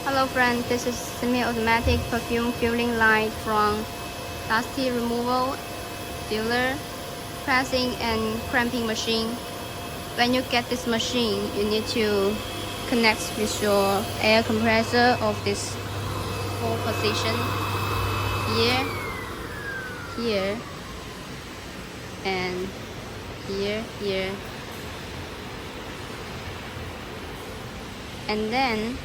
Hello friends, this is semi-automatic perfume filling line from dusty removal, filler, pressing and crimping machine. When you get this machine, you need to connect with your air compressor of this 4 position here, here, and here, and then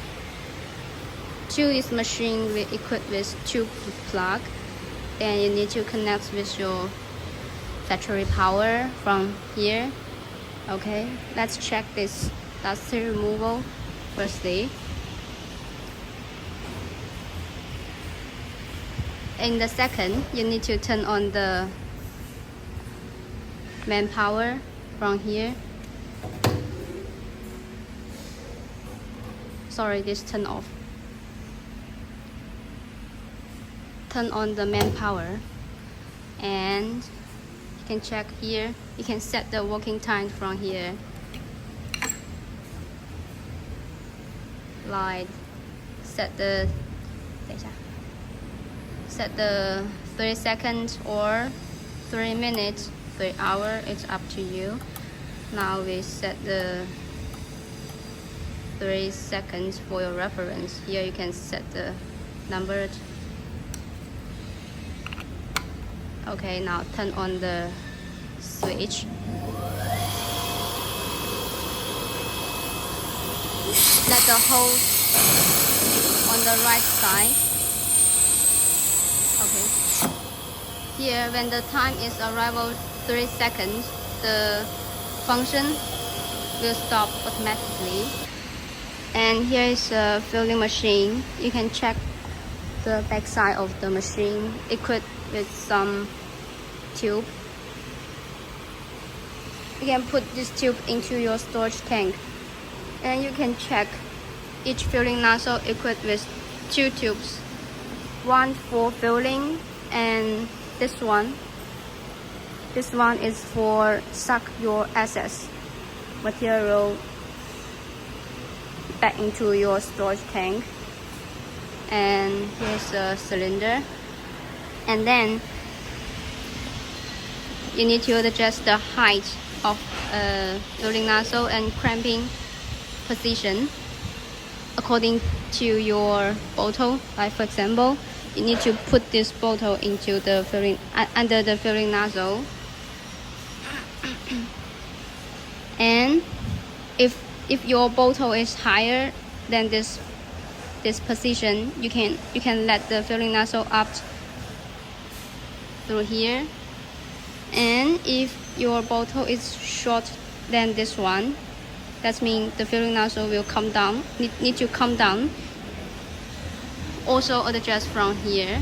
to this machine we equipped with tube plug, and you need to connect with your battery power from here. Okay, let's check this dusty removal firstly. In the second, you need to turn on the main power from here. Sorry, this turn off. Turn on the main power, and you can check here. You can set the working time from here, like set the 30 seconds or 3 minutes, 3 hours. It's up to you. Now we set the 3 seconds for your reference. Here you can set the number. Okay, now turn on the switch. Let the hose on the right side. Okay. Here, when the time is arrival 3 seconds, the function will stop automatically. And here is a filling machine. You can check the back side of the machine, equipped with some tube. You can put this tube into your storage tank, and you can check each filling nozzle equipped with 2 tubes, one for filling, and this one is for suck your excess material back into your storage tank. And here's a cylinder, and then you need to adjust the height of filling nozzle and crimping position according to your bottle. Like for example, you need to put this bottle into the filling under the filling nozzle, and if your bottle is higher than this position, you can let the filling nozzle up through here. And if your bottle is short than this one, that means the filling nozzle will come down, need to come down. Also adjust from here.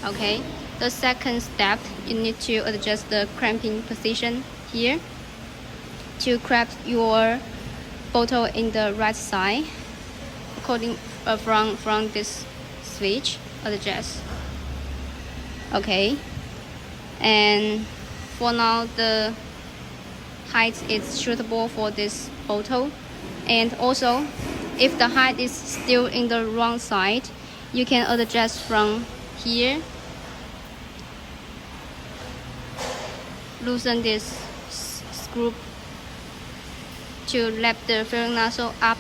Okay, the second step, you need to adjust the crimping position here to crimp your bottle in the right side according from this switch. Adjust. Okay, and for now the height is suitable for this bottle. And also, if the height is still in the wrong side, you can adjust from here. Loosen this screw to lift the filling nozzle up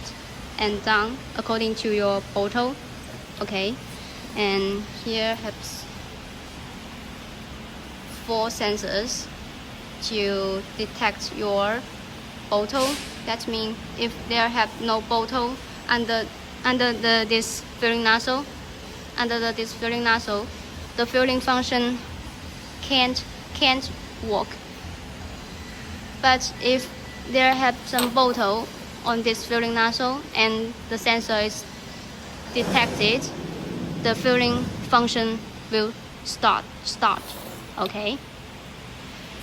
and down according to your bottle. Okay, and here has 4 sensors to detect your bottle. That means if there have no bottle under this filling nozzle, the filling function can't work. But if there have some bottle on this filling nozzle and the sensor is detected, the filling function will start. Okay,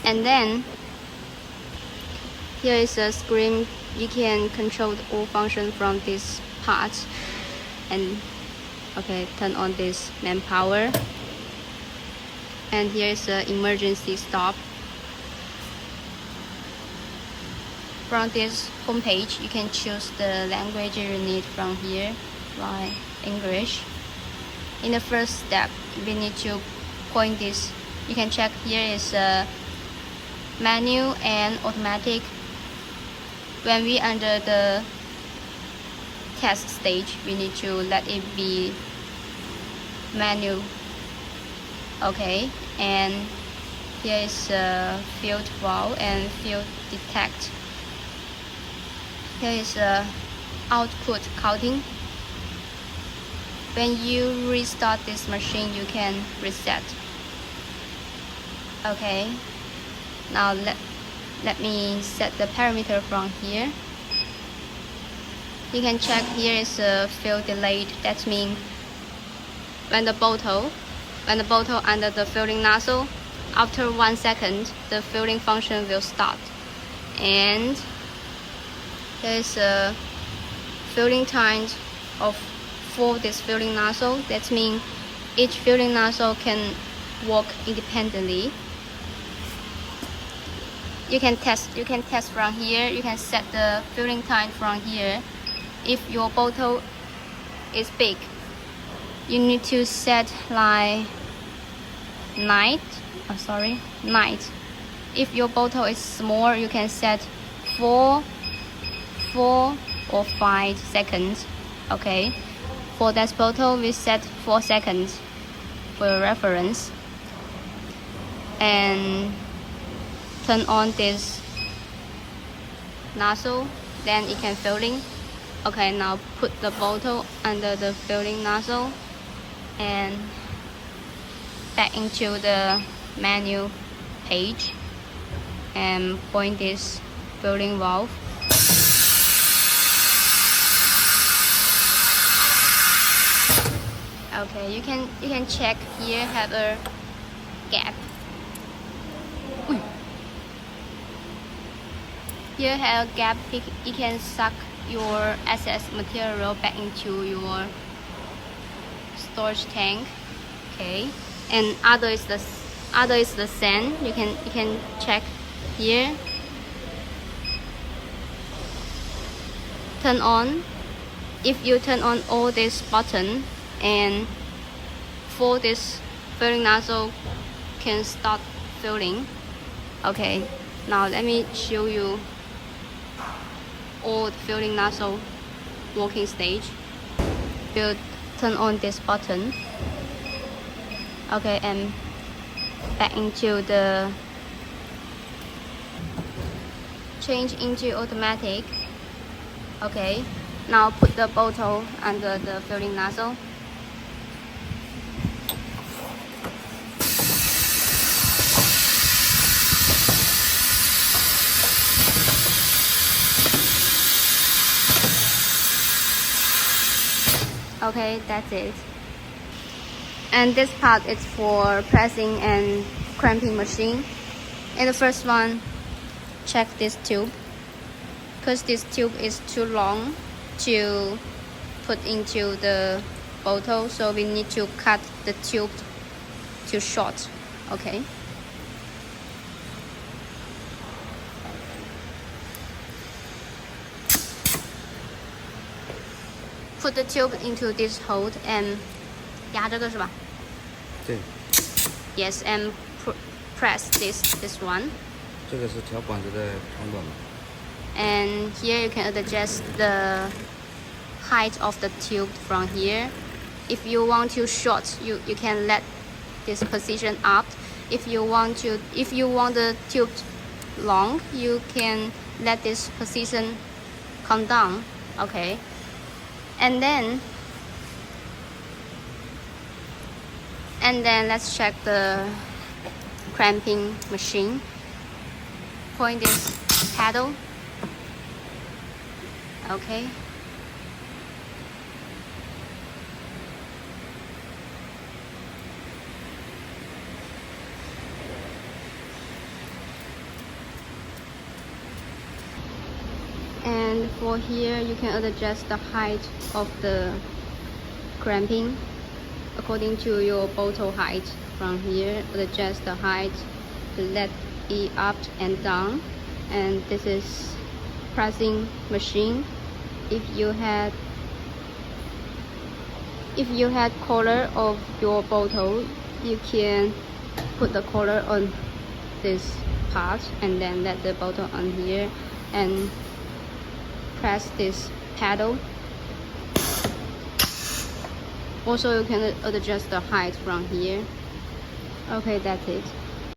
and then here is a screen. You can control all function from this part. And okay, turn on this main power, and here is the emergency stop. From this home page, you can choose the language you need from here. like English. In the first step, we need to point this. You can check here is manual and automatic. When we under the test stage, we need to let it be manual. Okay, and here is field valve and field detect. Here is output counting. When you restart this machine, you can reset. Okay, now let me set the parameter from here. You can check here is field delayed. That means when the bottle under the filling nozzle, after 1 second, the filling function will start. And there is a filling time for this filling nozzle. That means each filling nozzle can work independently. You can test from here. You can set the filling time from here. If your bottle is big, you need to set like night. If your bottle is small, you can set 4 or 5 seconds. Okay, for that bottle we set 4 seconds for your reference. And turn on this nozzle, then it can filling. Okay, now put the bottle under the filling nozzle and back into the menu page and point this filling valve. Okay, you can check here have a gap. Here have a gap. It can suck your excess material back into your storage tank. Okay, and other is the sand. You can check here. Turn on. If you turn on all this button, and for this filling nozzle can start filling. Okay, now let me show you all the filling nozzle working stage. We'll turn on this button. Okay, and back into the change into automatic. Okay, now put the bottle under the filling nozzle. Okay, that's it. And this part is for pressing and crimping machine. In the first one, check this tube, because this tube is too long to put into the bottle, so we need to cut the tube to short. Okay. Put the tube into this hole and 压这个是吧？对。Yes, and press this one. 这个是调管子的长短嘛。And here you can adjust the height of the tube from here. If you want to short, you can let this position up. If you want the tube long, you can let this position come down. Okay. And then let's check the crimping machine. Point this paddle. Okay. And for here, you can adjust the height of the crimping according to your bottle height. From here, adjust the height to let it up and down. And this is pressing machine. If you had If you had collar of your bottle, you can put the collar on this part and then let the bottle on here and press this pedal. Also, you can adjust the height from here. Okay, that's it.